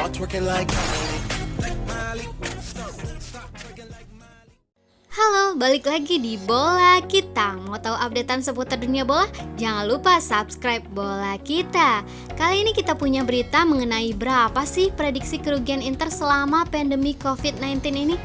start twerking like Halo, balik lagi di Bola Kita. Mau tahu updatean seputar dunia bola? Jangan lupa subscribe Bola Kita. Kali ini kita punya berita mengenai berapa sih prediksi kerugian Inter selama pandemi COVID-19 ini.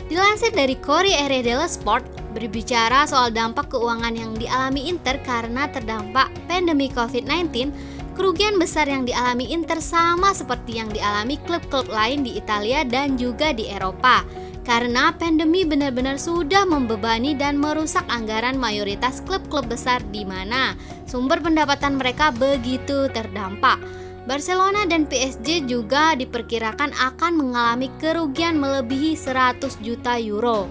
Dilansir dari Corriere dello Sport, berbicara soal dampak keuangan yang dialami Inter karena terdampak pandemi COVID-19, kerugian besar yang dialami Inter sama seperti yang dialami klub-klub lain di Italia dan juga di Eropa. Karena pandemi benar-benar sudah membebani dan merusak anggaran mayoritas klub-klub besar di mana sumber pendapatan mereka begitu terdampak. Barcelona dan PSG juga diperkirakan akan mengalami kerugian melebihi 100 juta euro.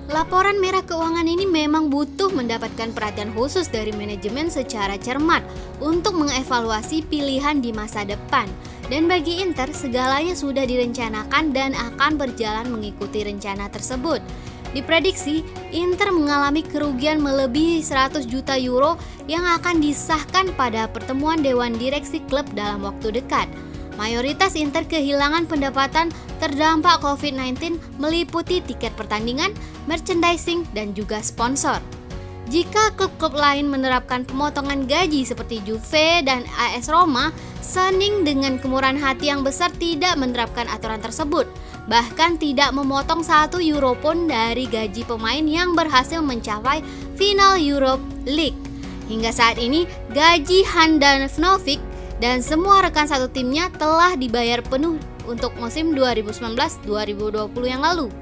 Laporan merah keuangan ini memang butuh mendapatkan perhatian khusus dari manajemen secara cermat untuk mengevaluasi pilihan di masa depan. Dan bagi Inter, segalanya sudah direncanakan dan akan berjalan mengikuti rencana tersebut. Diprediksi, Inter mengalami kerugian melebihi 100 juta euro yang akan disahkan pada pertemuan Dewan Direksi klub dalam waktu dekat. Mayoritas Inter kehilangan pendapatan terdampak COVID-19 meliputi tiket pertandingan, merchandising, dan juga sponsor. Jika klub-klub lain menerapkan pemotongan gaji seperti Juve dan AS Roma, Suning dengan kemurahan hati yang besar tidak menerapkan aturan tersebut, bahkan tidak memotong 1 euro pun dari gaji pemain yang berhasil mencapai final Europe League. Hingga saat ini, gaji Handanovic dan semua rekan satu timnya telah dibayar penuh untuk musim 2019-2020 yang lalu.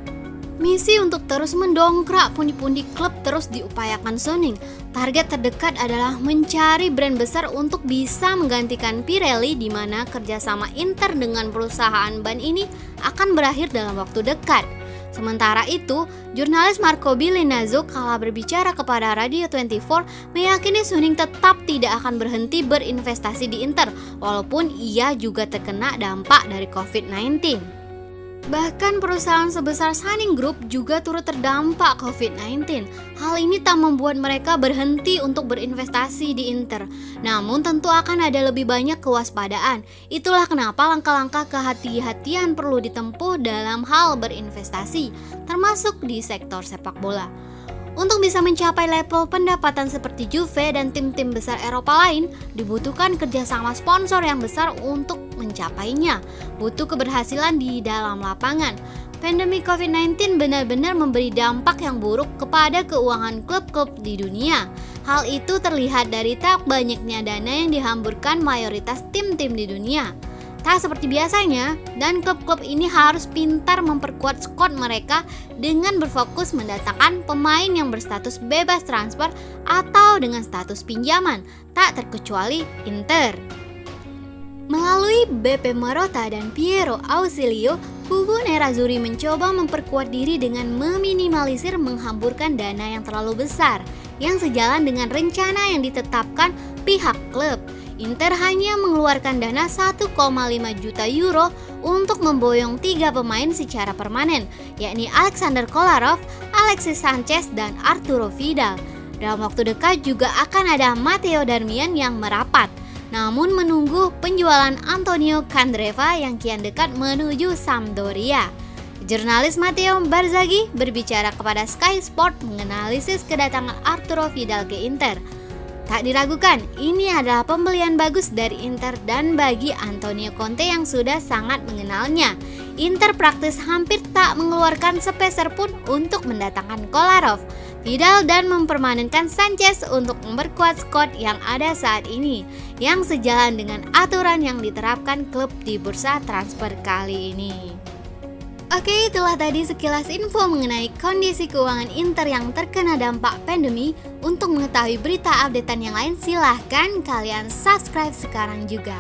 Misi untuk terus mendongkrak pundi-pundi klub terus diupayakan Suning. Target terdekat adalah mencari brand besar untuk bisa menggantikan Pirelli, di mana kerjasama Inter dengan perusahaan ban ini akan berakhir dalam waktu dekat. Sementara itu, jurnalis Marco Bilinazzo kala berbicara kepada Radio 24 meyakini Suning tetap tidak akan berhenti berinvestasi di Inter, walaupun ia juga terkena dampak dari COVID-19. Bahkan perusahaan sebesar Suning Group juga turut terdampak COVID-19. Hal ini tak membuat mereka berhenti untuk berinvestasi di Inter. Namun tentu akan ada lebih banyak kewaspadaan. Itulah kenapa langkah-langkah kehati-hatian perlu ditempuh dalam hal berinvestasi, termasuk di sektor sepak bola. Untuk bisa mencapai level pendapatan seperti Juve dan tim-tim besar Eropa lain, dibutuhkan kerjasama sponsor yang besar untuk mencapainya. Butuh keberhasilan di dalam lapangan. Pandemi COVID-19 benar-benar memberi dampak yang buruk kepada keuangan klub-klub di dunia. Hal itu terlihat dari tak banyaknya dana yang dihamburkan mayoritas tim-tim di dunia. Tak seperti biasanya, dan klub-klub ini harus pintar memperkuat skuad mereka dengan berfokus mendatangkan pemain yang berstatus bebas transfer atau dengan status pinjaman, tak terkecuali Inter. Melalui BP Marotta dan Piero Ausilio, kubu Nerazzurri mencoba memperkuat diri dengan meminimalisir menghamburkan dana yang terlalu besar, yang sejalan dengan rencana yang ditetapkan pihak klub. Inter hanya mengeluarkan dana 1,5 juta euro untuk memboyong 3 pemain secara permanen, yakni Alexander Kolarov, Alexis Sanchez, dan Arturo Vidal. Dalam waktu dekat juga akan ada Matteo Darmian yang merapat, namun menunggu penjualan Antonio Candreva yang kian dekat menuju Sampdoria. Jurnalis Matteo Barzaghi berbicara kepada Sky Sport menganalisis kedatangan Arturo Vidal ke Inter. Tak diragukan, ini adalah pembelian bagus dari Inter dan bagi Antonio Conte yang sudah sangat mengenalnya. Inter praktis hampir tak mengeluarkan sepeser pun untuk mendatangkan Kolarov, Vidal dan mempermanenkan Sanchez untuk memperkuat skuad yang ada saat ini, yang sejalan dengan aturan yang diterapkan klub di bursa transfer kali ini. Oke, itulah tadi sekilas info mengenai kondisi keuangan Inter yang terkena dampak pandemi. Untuk mengetahui berita updatean yang lain, silahkan kalian subscribe sekarang juga.